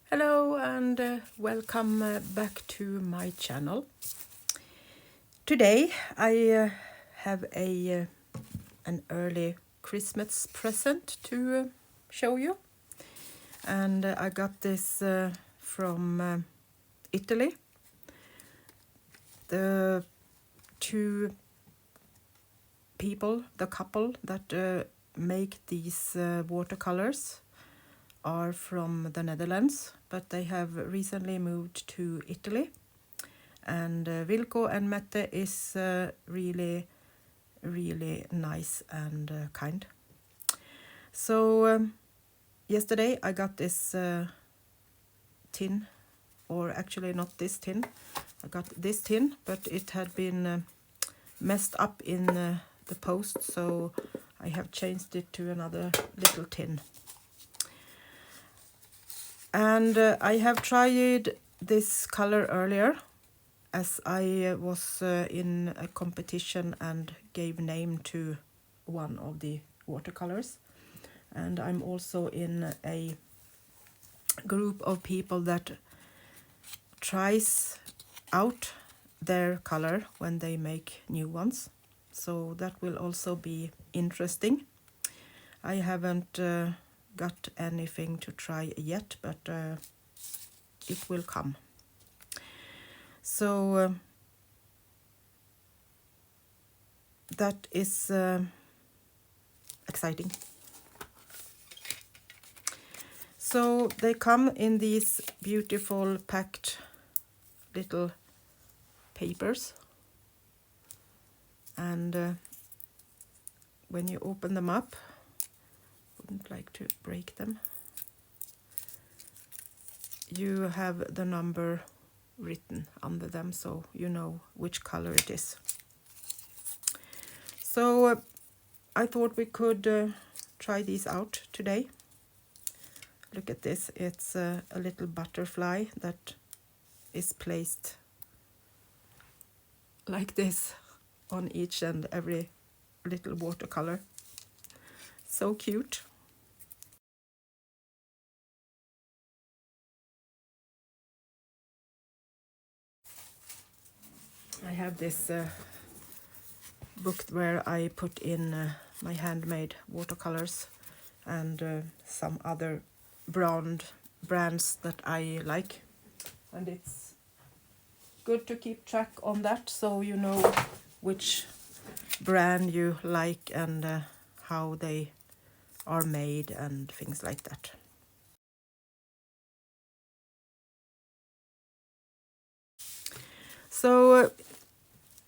Hello and welcome back to my channel. Today I have an early Christmas present to show you, and I got this from Italy. The two people, the couple that make these watercolors are from the Netherlands, but they have recently moved to Italy. And Vilko and Mette is really nice and kind. So yesterday I got this tin, or actually not this tin. I got this tin, but it had been messed up in the post, so I have changed it to another little tin. And I have tried this color earlier, as I was in a competition and gave name to one of the watercolors. And I'm also in a group of people that tries out their color when they make new ones. So that will also be interesting. I haven't got anything to try yet, but it will come. So that is exciting. So they come in these beautiful packed little papers, and when you open them up, wouldn't like to break them, you have the number written under them, so you know which color it is. So I thought we could try these out today. Look at this, it's a little butterfly that is placed like this on each and every little watercolor. So cute. I have this book where I put in my handmade watercolors and some other brands that I like, and it's good to keep track on that, so you know which brand you like and how they are made and things like that. So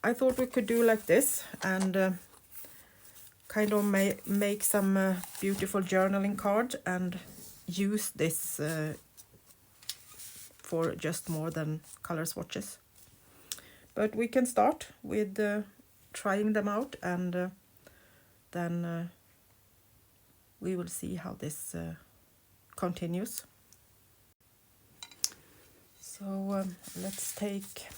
I thought we could do like this and kind of make some beautiful journaling card and use this for just more than color swatches. But we can start with trying them out, and then we will see how this continues. So let's take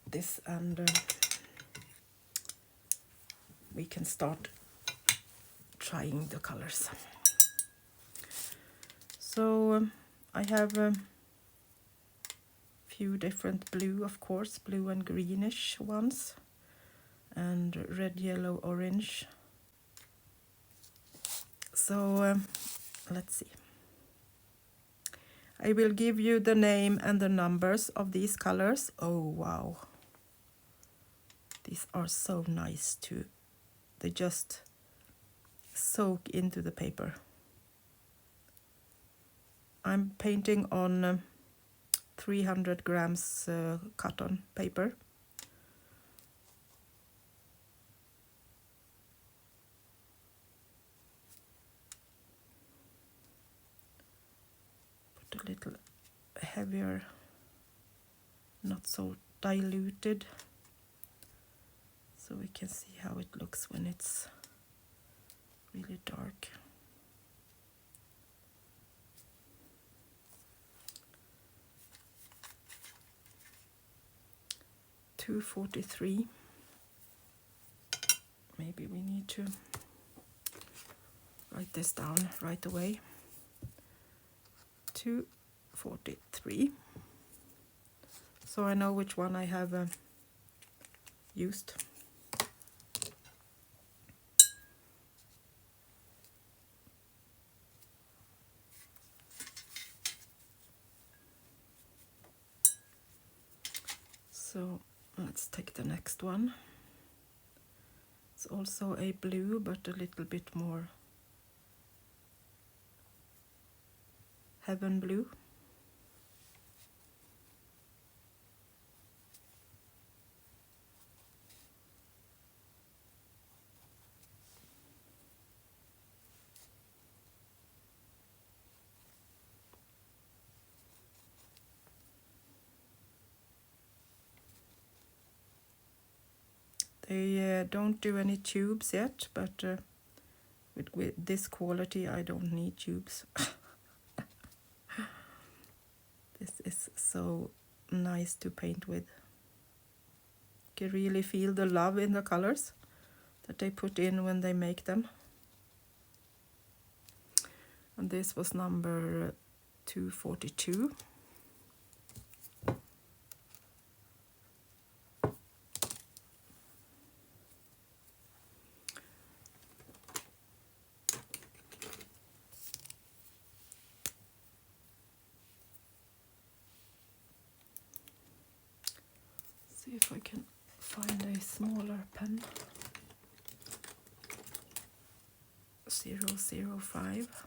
this, and we can start trying the colors. So I have a few different blue, of course, blue and greenish ones, and red, yellow, orange. So let's see. I will give you the name and the numbers of these colors. Oh wow, these are so nice too. They just soak into the paper. I'm painting on 300 grams cotton paper. Put a little heavier, not so diluted, so we can see how it looks when it's really dark. .243. Maybe we need to write this down right away. 243. So I know which one I have used. So let's take the next one. It's also a blue, but a little bit more heaven blue. They don't do any tubes yet, but with this quality I don't need tubes. This is so nice to paint with. You can really feel the love in the colors that they put in when they make them. And this was number 242. See if I can find a smaller pen. 005.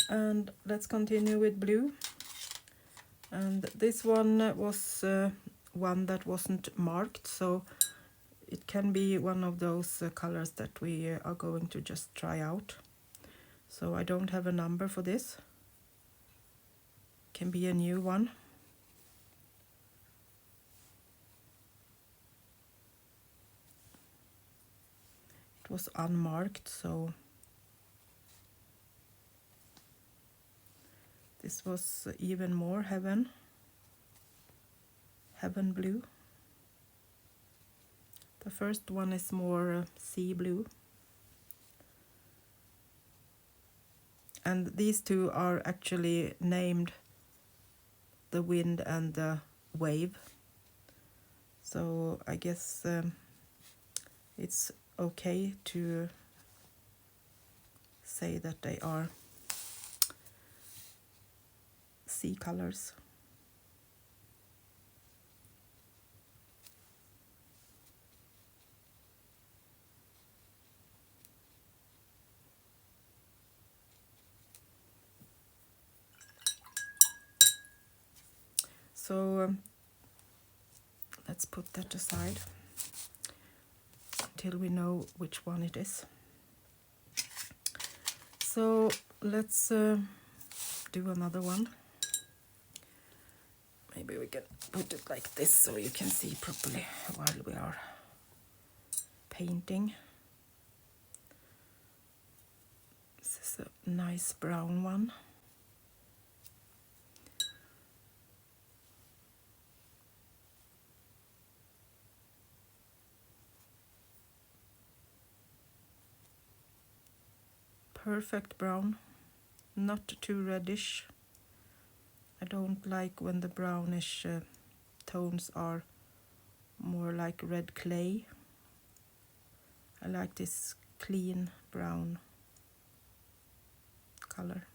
And let's continue with blue. And this one was one that wasn't marked, so it can be one of those colors that we are going to just try out. So I don't have a number for this. Can be a new one. It was unmarked, so this was even more heaven blue. The first one is more sea blue. And these two are actually named the wind and the wave. So I guess it's okay to say that they are sea colors. So let's put that aside until we know which one it is. So let's do another one. Maybe we can put it like this so you can see properly while we are painting. This is a nice brown one. Perfect brown, not too reddish. I don't like when the brownish tones are more like red clay. I like this clean brown color.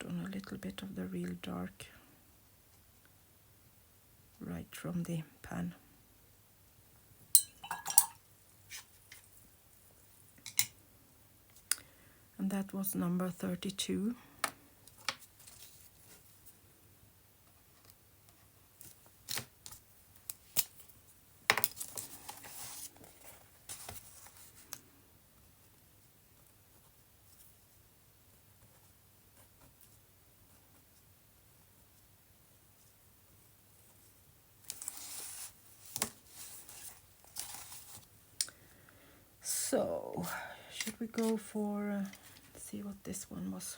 On a little bit of the real dark right from the pan. And that was number 32. So, should we go for, see what this one was.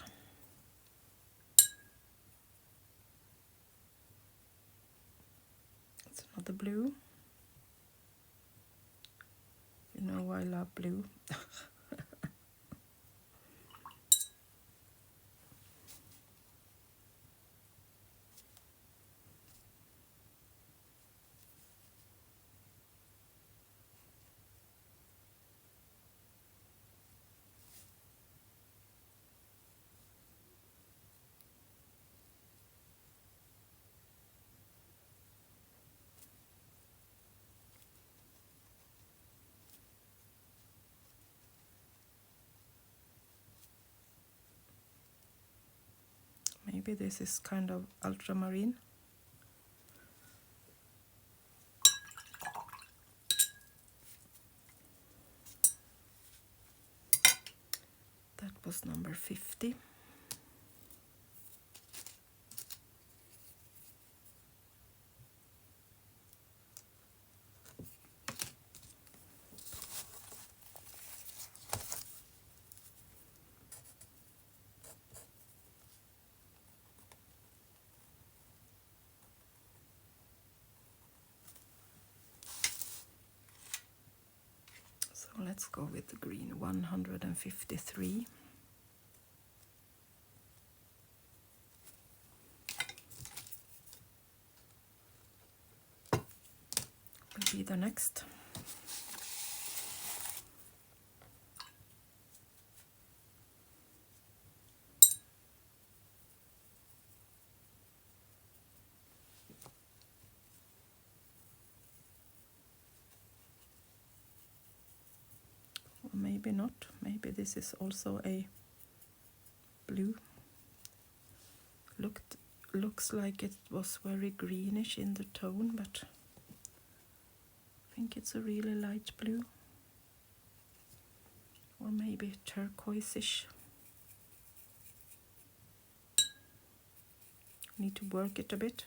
It's another blue. You know I love blue. Maybe this is kind of ultramarine. That was number 50. So let's go with the green, 153. Will be the next. Or maybe not. Maybe this is also a blue. Looks like it was very greenish in the tone, but I think it's a really light blue. Or maybe turquoise-ish. Need to work it a bit.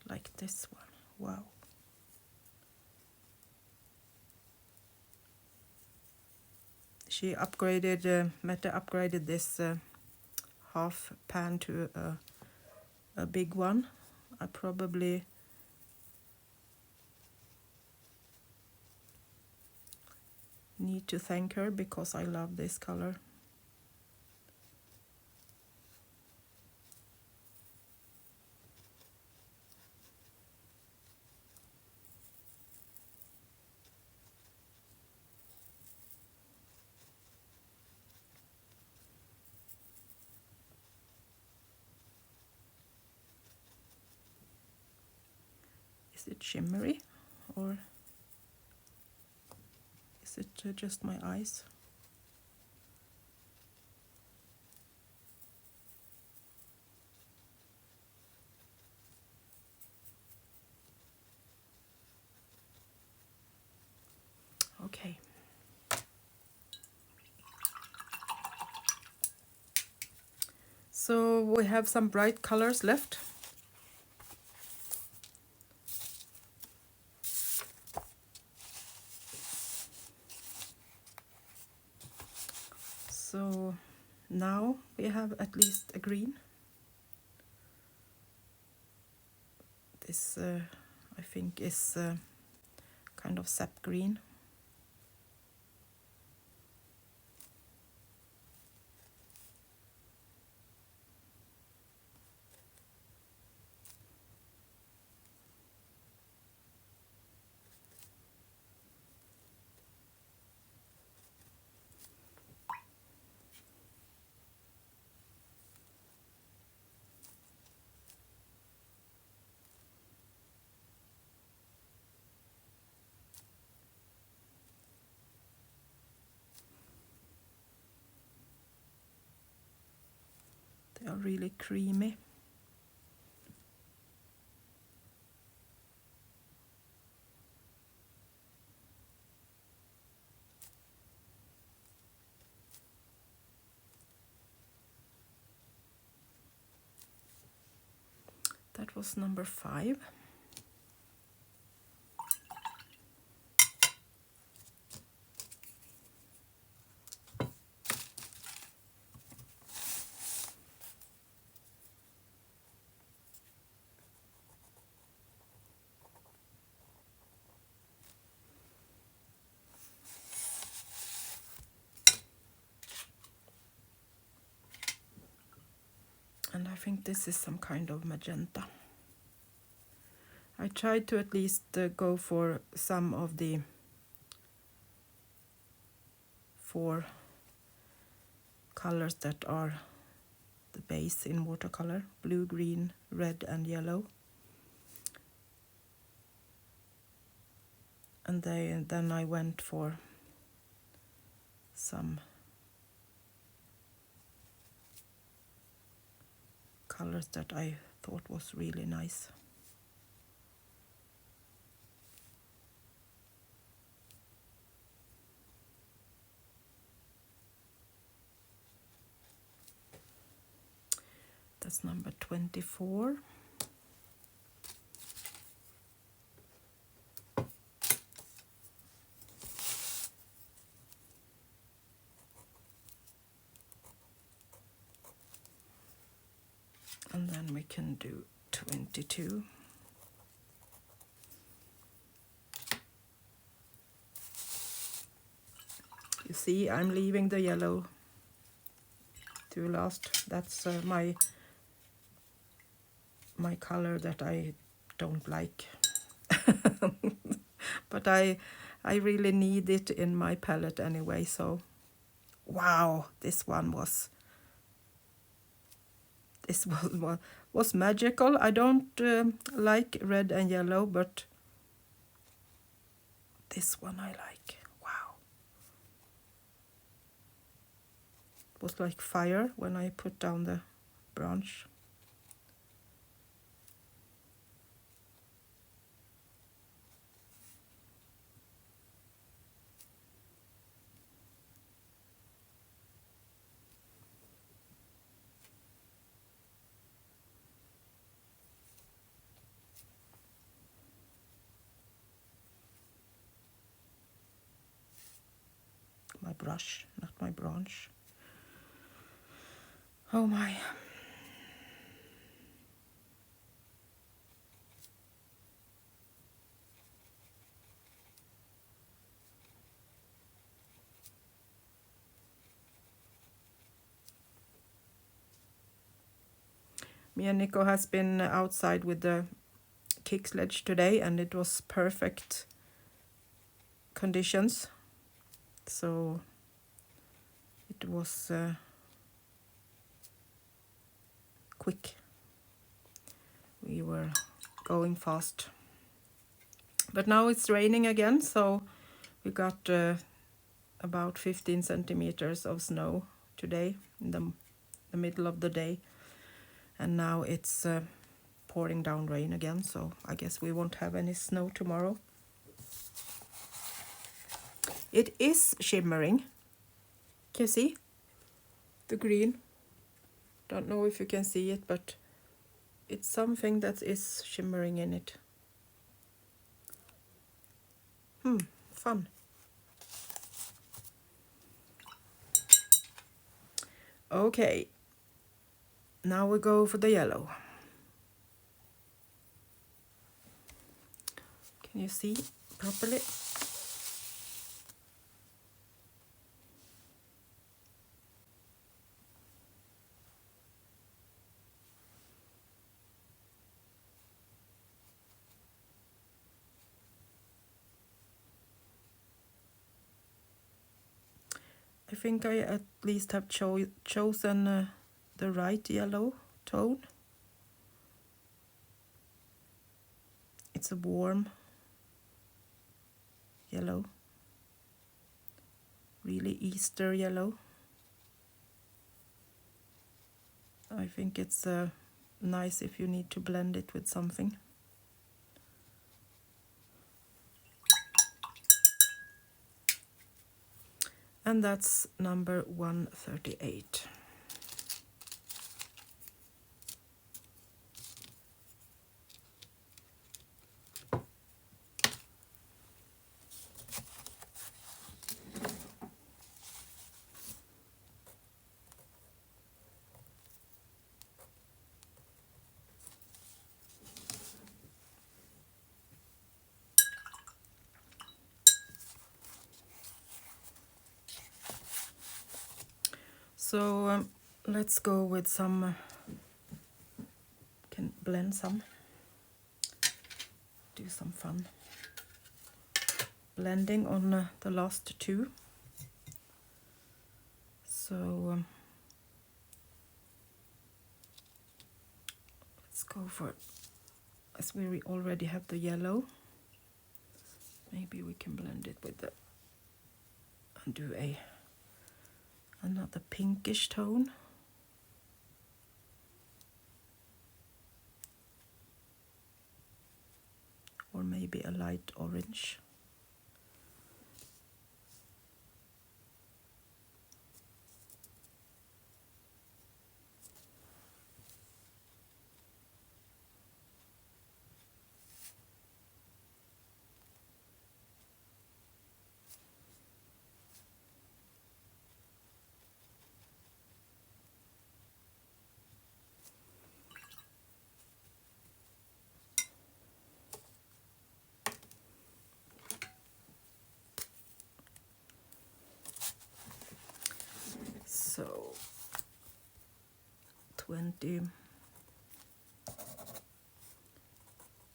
Like this one. Wow. She upgraded, Mette upgraded this half pan to a big one. I probably need to thank her because I love this color. Is it shimmery or is it just my eyes? Okay. So we have some bright colors left. So now we have at least a green. This I think is kind of sap green. They are really creamy. That was number 5. And I think this is some kind of magenta. I tried to at least go for some of the 4 colors that are the base in watercolor: blue, green, red and yellow. And then I went for some colors that I thought was really nice. That's number 24. And then we can do 22. You see, I'm leaving the yellow to last. That's my color that I don't like. But I really need it in my palette anyway, so wow, this was magical. I don't like red and yellow, but this one I like. Wow. It was like fire when I put down the branch. My brush, not my branch. Oh my. Me and Nico has been outside with the kick sledge today, and it was perfect conditions. So it was quick. We were going fast. But now it's raining again, so we got about 15 centimeters of snow today in the middle of the day. And now it's pouring down rain again, so I guess we won't have any snow tomorrow. It is shimmering. Can you see the green? Don't know if you can see it, but it's something that is shimmering in it. Fun. Okay, now we go for the yellow. Can you see properly? I think I at least have chosen the right yellow tone. It's a warm yellow, really Easter yellow. I think it's nice if you need to blend it with something. And that's number 138. So let's go with some, can blend some, do some fun blending on the last two. So let's go for, as we already have the yellow, maybe we can blend it with the, and do another pinkish tone. Or maybe a light orange. So 20,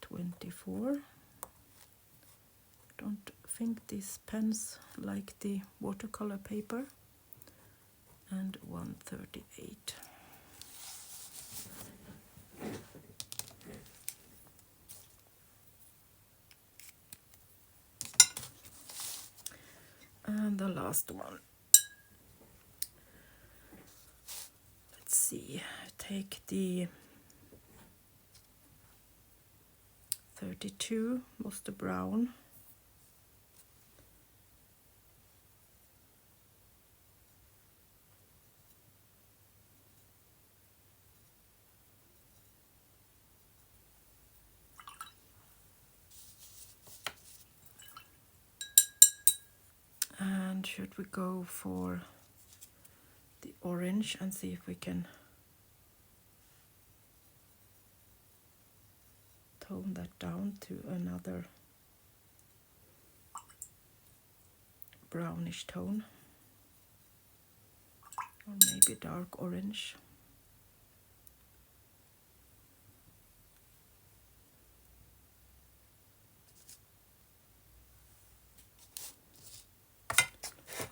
24. Don't think these pens like the watercolor paper. And 138. And the last one. Let's see, take the 32, was the brown. And should we go for the orange and see if we can tone that down to another brownish tone, or maybe dark orange.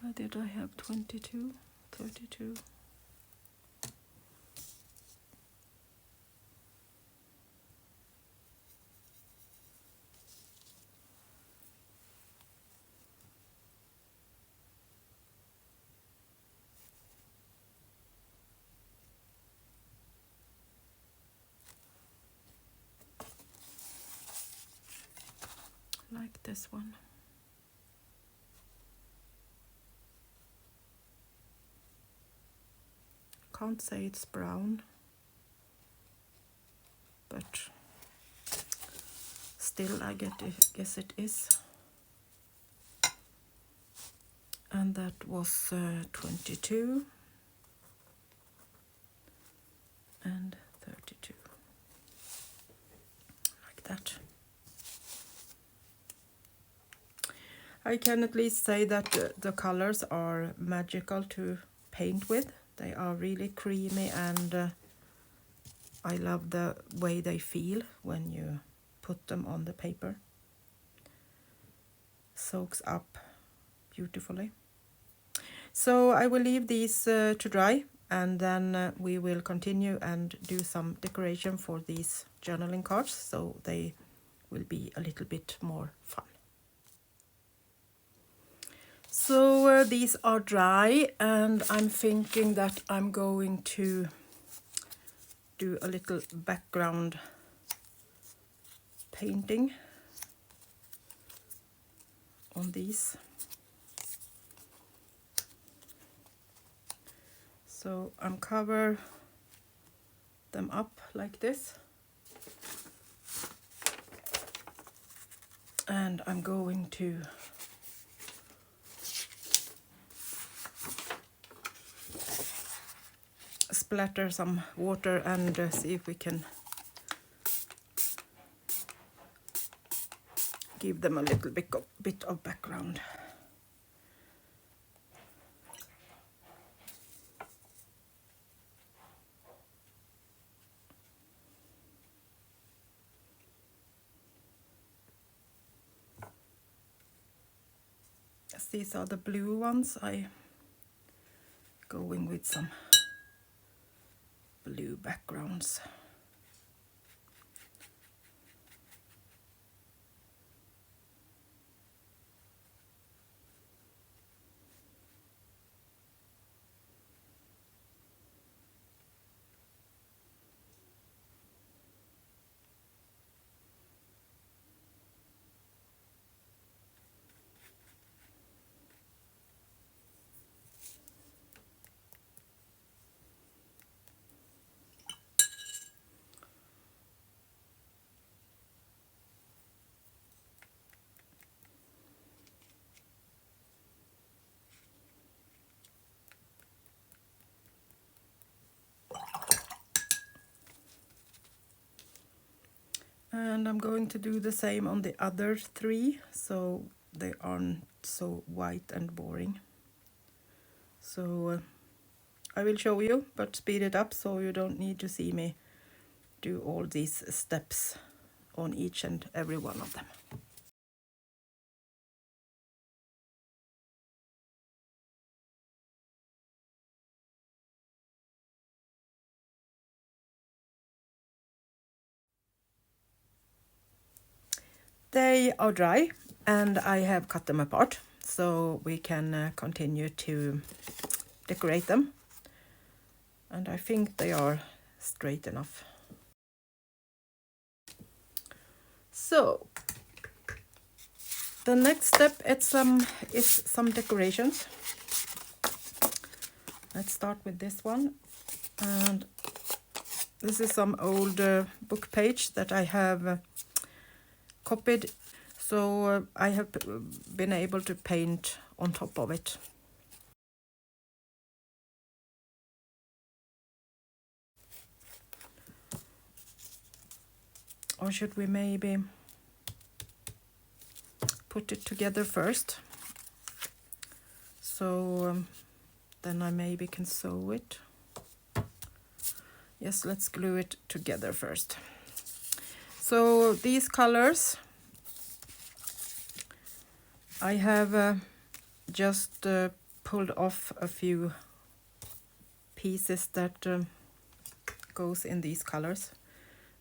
Where did I have 22, 32? Like this one. Can't say it's brown, but still I guess it is. And that was 22 and 32, like that. I can at least say that the colors are magical to paint with. They are really creamy, and I love the way they feel when you put them on the paper. Soaks up beautifully. So I will leave these to dry, and then we will continue and do some decoration for these journaling cards, so they will be a little bit more fun. So these are dry, and I'm thinking that I'm going to do a little background painting on these. So I'm cover them up like this, and I'm going to splatter some water and see if we can give them a little bit of background. as these are the blue ones, I going with some blue backgrounds. And I'm going to do the same on the other three, so they aren't so white and boring. So I will show you, but speed it up so you don't need to see me do all these steps on each and every one of them. They are dry and I have cut them apart, so we can continue to decorate them. And I think they are straight enough. So the next step is some decorations. Let's start with this one. And this is some old book page that I have copied, so I have been able to paint on top of it. Or should we maybe put it together first? So then I maybe can sew it. Yes, let's glue it together first. So these colors, I have just pulled off a few pieces that goes in these colors,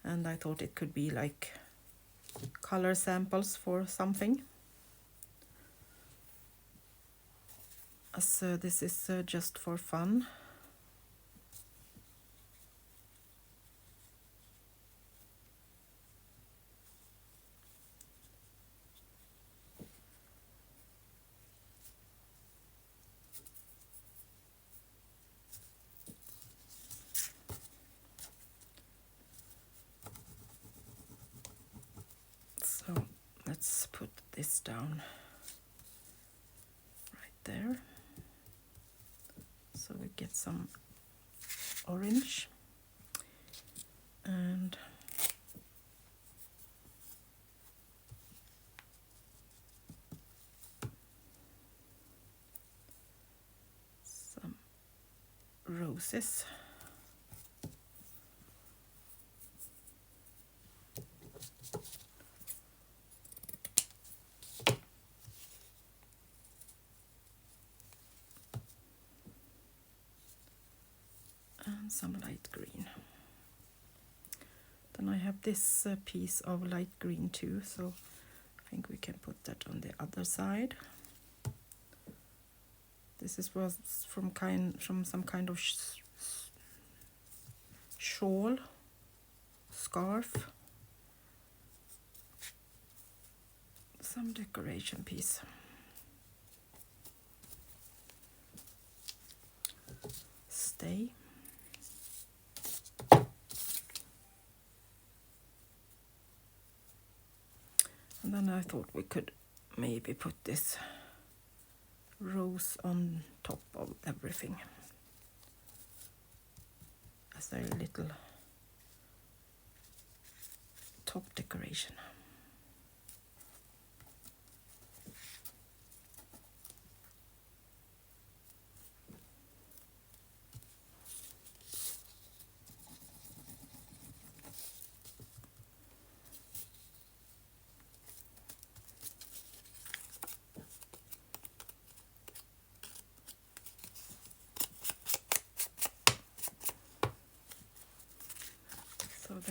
and I thought it could be like color samples for something. As this is just for fun. So let's put this down right there, so we get some orange, and some roses. And some light green. Then I have this piece of light green too, so I think we can put that on the other side. This was from some kind of shawl, scarf, some decoration piece. Stay. And then I thought we could maybe put this rose on top of everything as a little top decoration.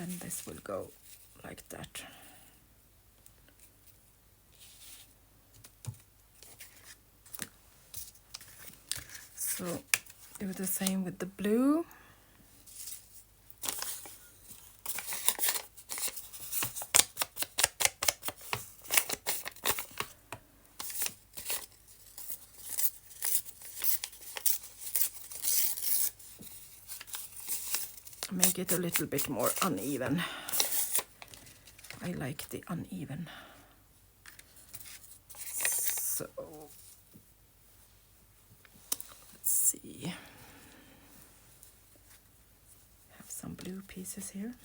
then this will go like that. So do the same with the blue. Make it a little bit more uneven. I like the uneven. So let's see. Have some blue pieces here.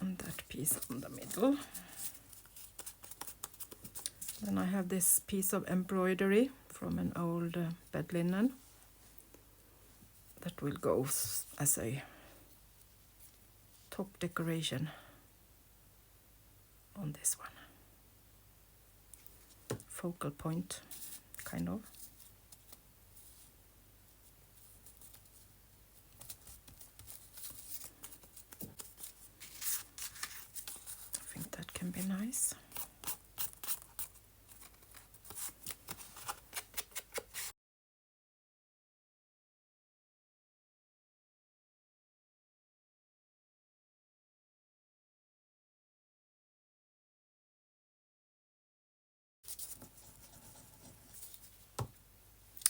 And that piece on the middle. Then I have this piece of embroidery from an old bed linen that will go as a top decoration on this one. Focal point, kind of. I think that can be nice.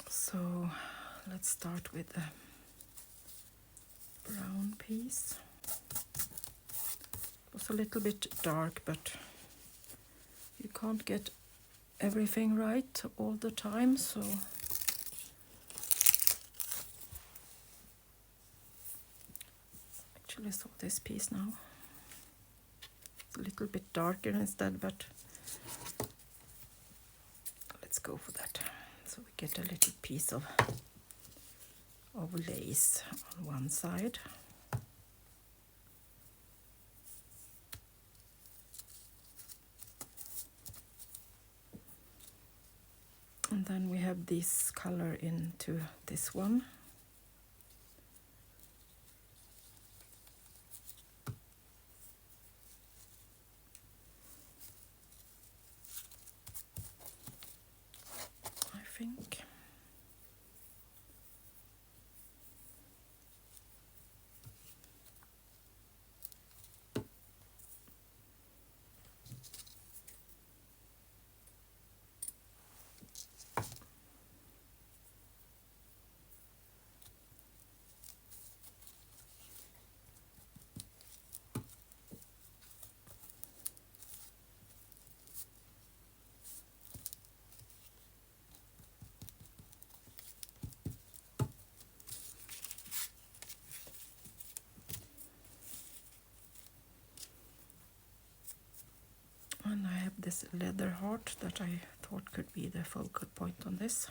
So let's start with the brown piece. It was a little bit dark, but you can't get everything right all the time, so actually saw this piece now. It's a little bit darker instead, but let's go for that. So we get a little piece of lace on one side. And then we have this color into this one. I think. And I have this leather heart that I thought could be the focal point on this.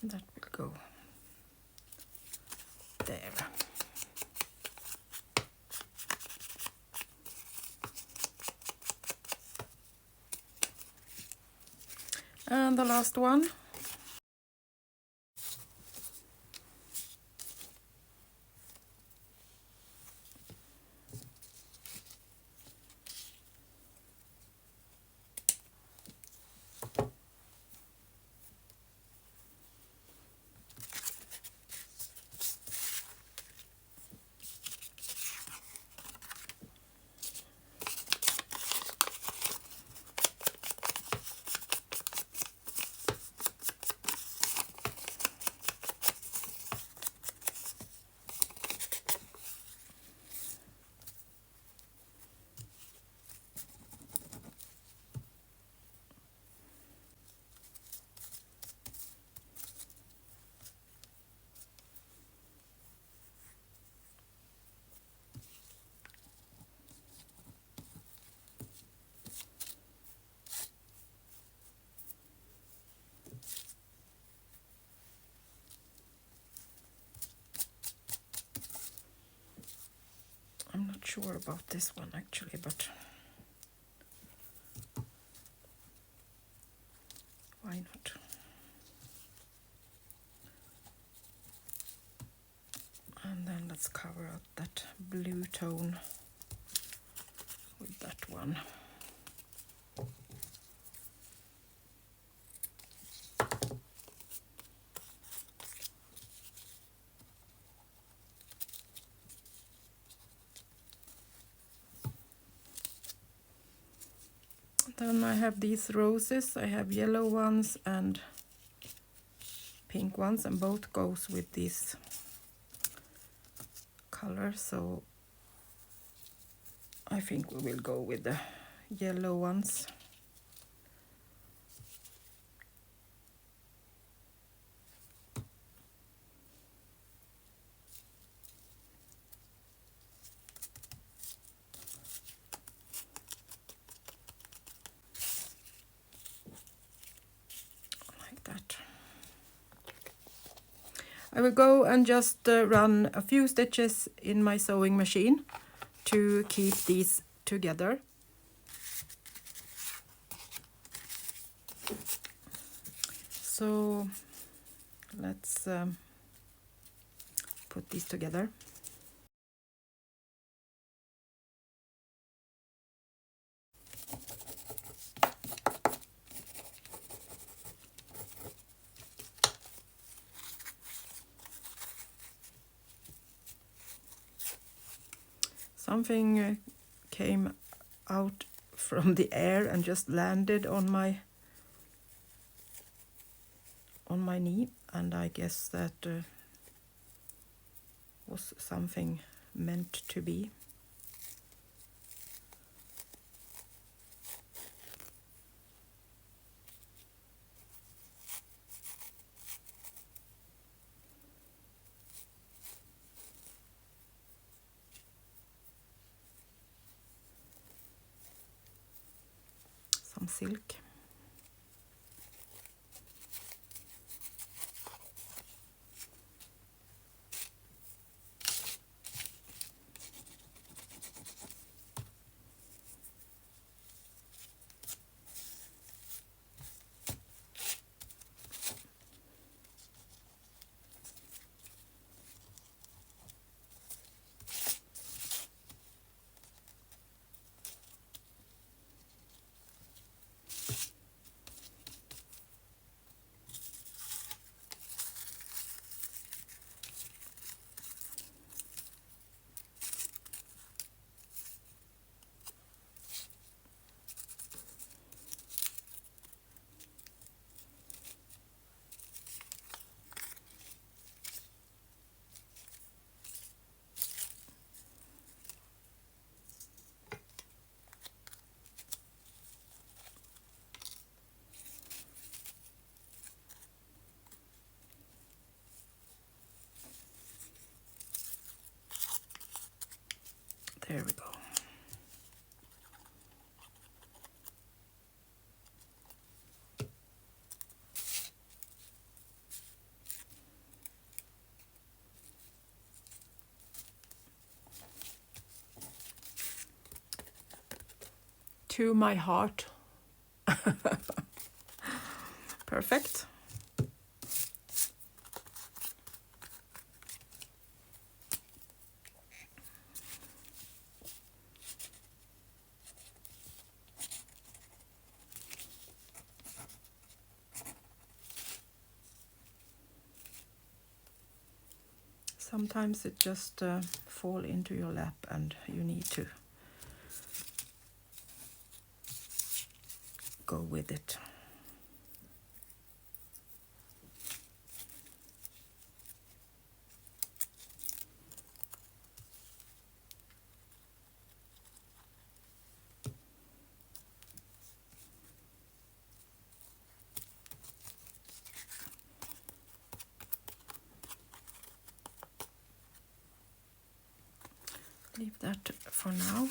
That will go there. And the last one. I'm not sure about this one actually, but why not? And then let's cover up that blue tone with that one. Then I have these roses. I have yellow ones and pink ones, and both goes with this color, so I think we will go with the yellow ones. Like that. I will go and just run a few stitches in my sewing machine to keep these together. So let's put these together. Something came out from the air and just landed on my knee, and I guess that was something meant to be. Some silk. There we go. To my heart. Perfect. Sometimes it just fall into your lap and you need to go with it. Leave that for now.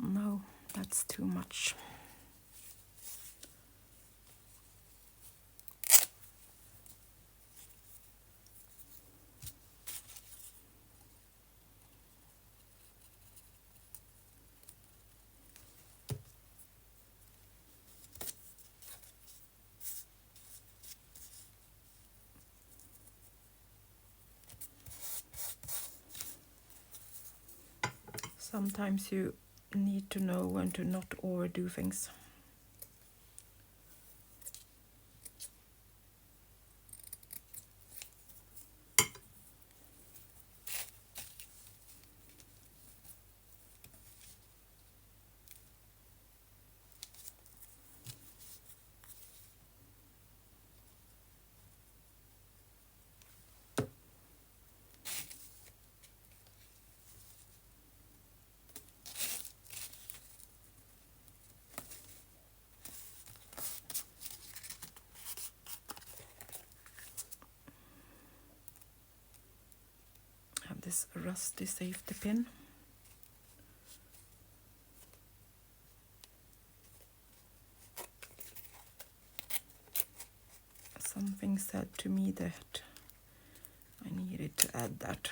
No, that's too much. Sometimes you need to know when to not overdo things. This rusty safety pin. Something said to me that I needed to add that.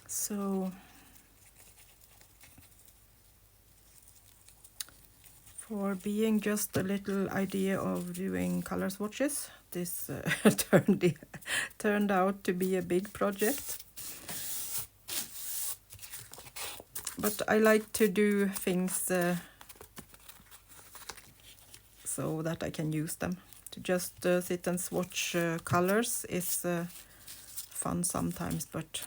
So For being just a little idea of doing color swatches, this turned out to be a big project. But I like to do things so that I can use them. To just sit and swatch colors is fun sometimes, but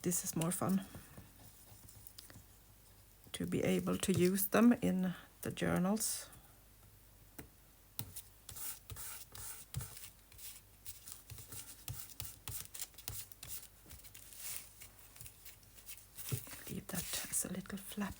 this is more fun. To be able to use them in the journals. Leave that as a little flap.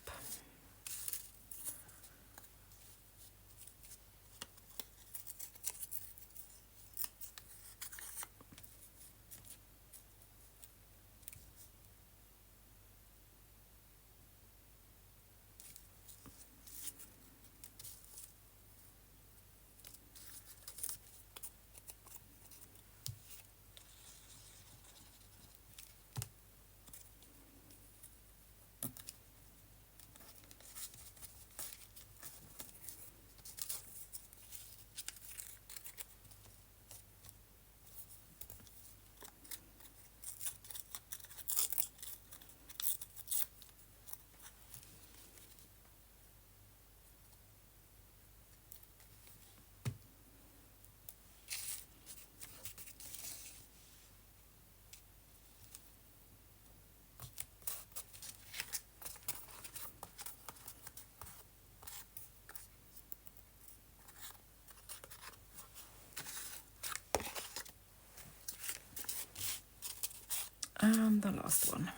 And the last one.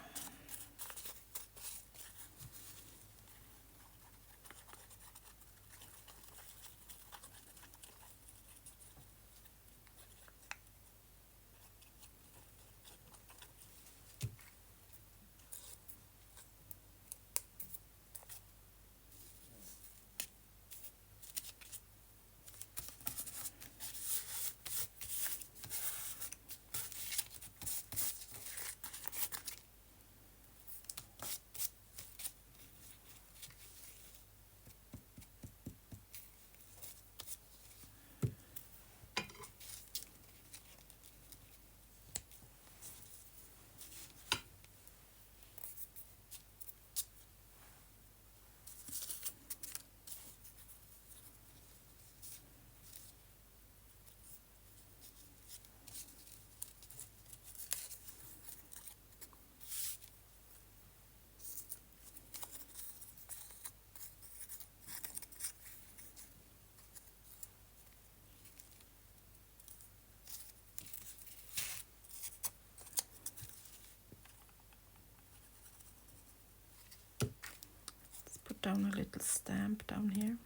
Put down a little stamp down here.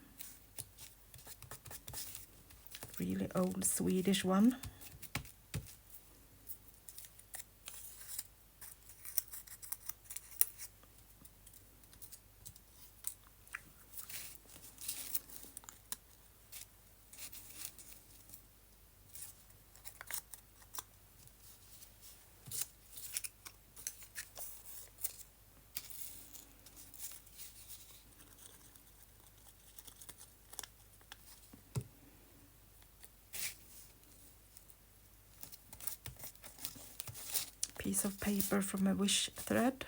Really old Swedish one. Piece of paper from a wish thread.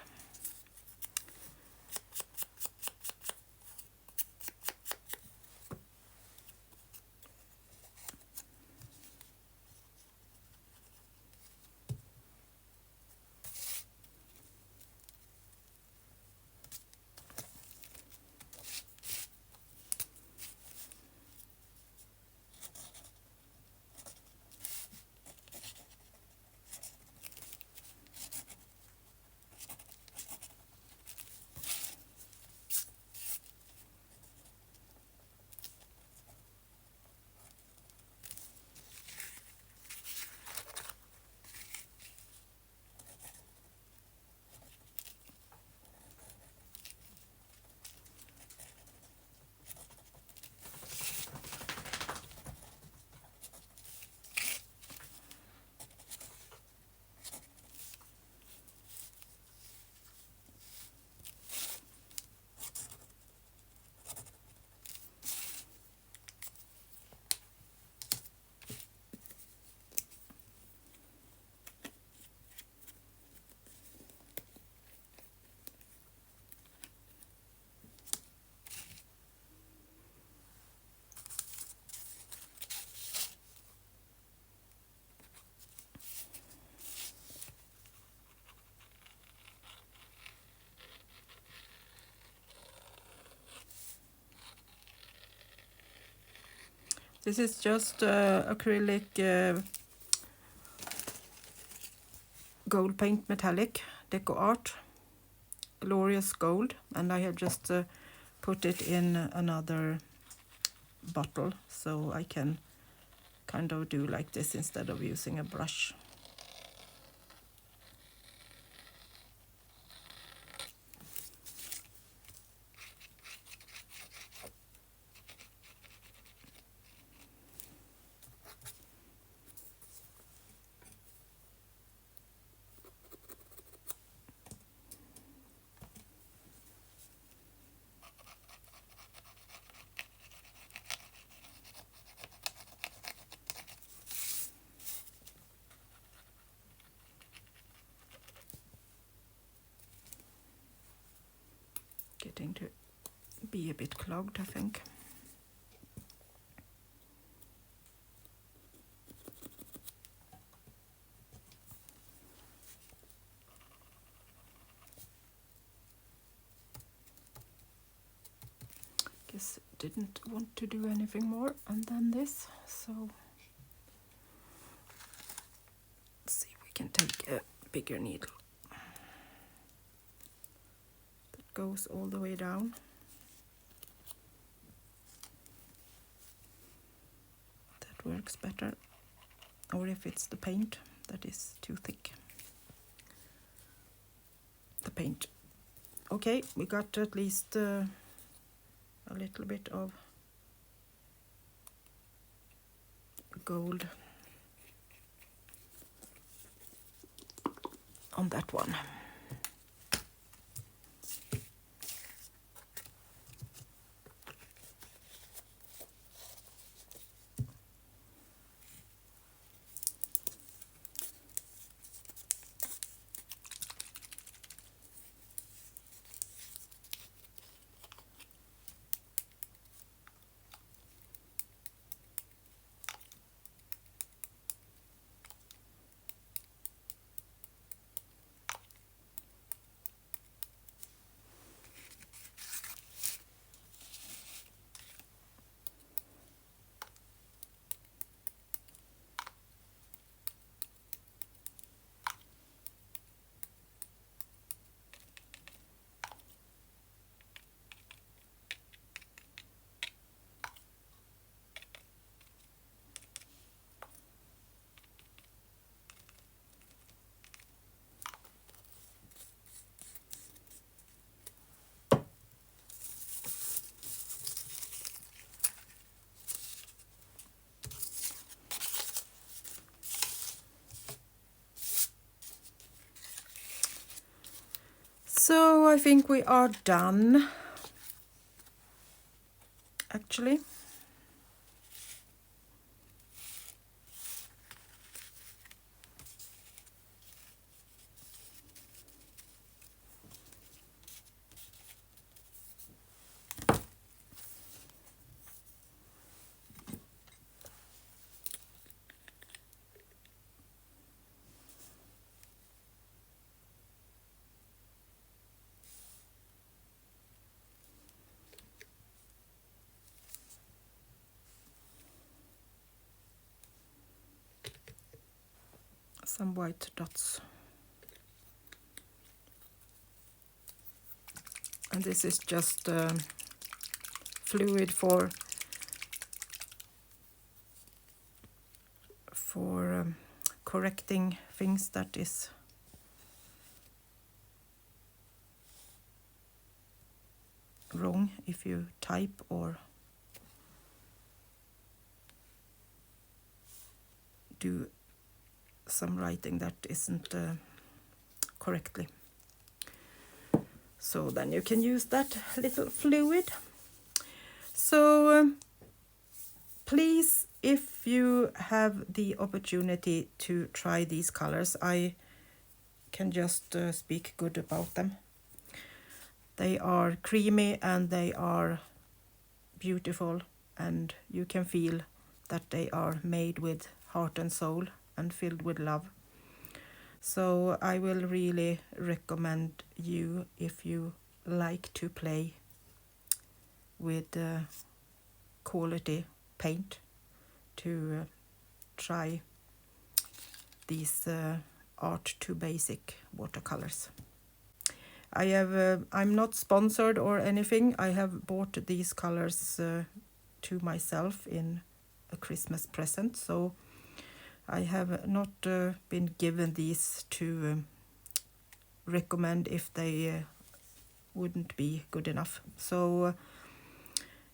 This is just acrylic gold paint metallic deco art, glorious gold, and I have just put it in another bottle so I can kind of do like this instead of using a brush. Getting to be a bit clogged, I think. Guess didn't want to do anything more and then this, so let's see if we can take a bigger needle that goes all the way down. That works better, or if it's the paint that is too thick. The paint. Okay, we got at least a little bit of gold on that one. So I think we are done, actually. Some white dots. And this is just fluid for correcting things that is wrong if you type or do some writing that isn't correctly. So then you can use that little fluid. So please, if you have the opportunity to try these colors, I can just speak good about them. They are creamy and they are beautiful, and you can feel that they are made with heart and soul and filled with love. So I will really recommend you, if you like to play with quality paint, to try these Art to Basic watercolors. I'm not sponsored or anything. I have bought these colors to myself in a Christmas present, so I have not been given these to recommend if they wouldn't be good enough. So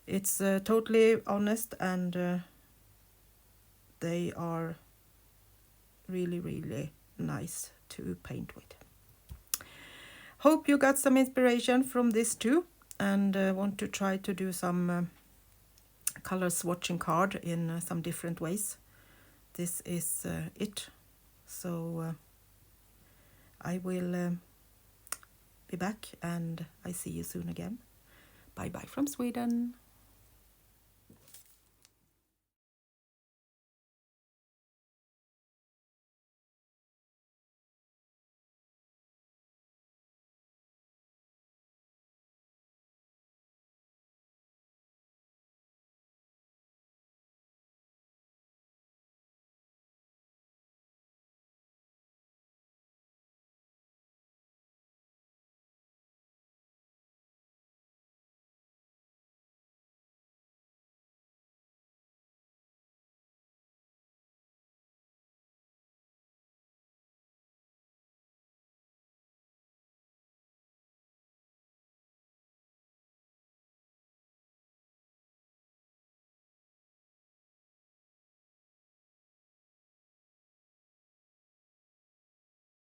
it's totally honest, and they are really, really nice to paint with. Hope you got some inspiration from this too, and want to try to do some color swatching card in some different ways. This is it. So I will be back, and I see you soon again. Bye bye from Sweden.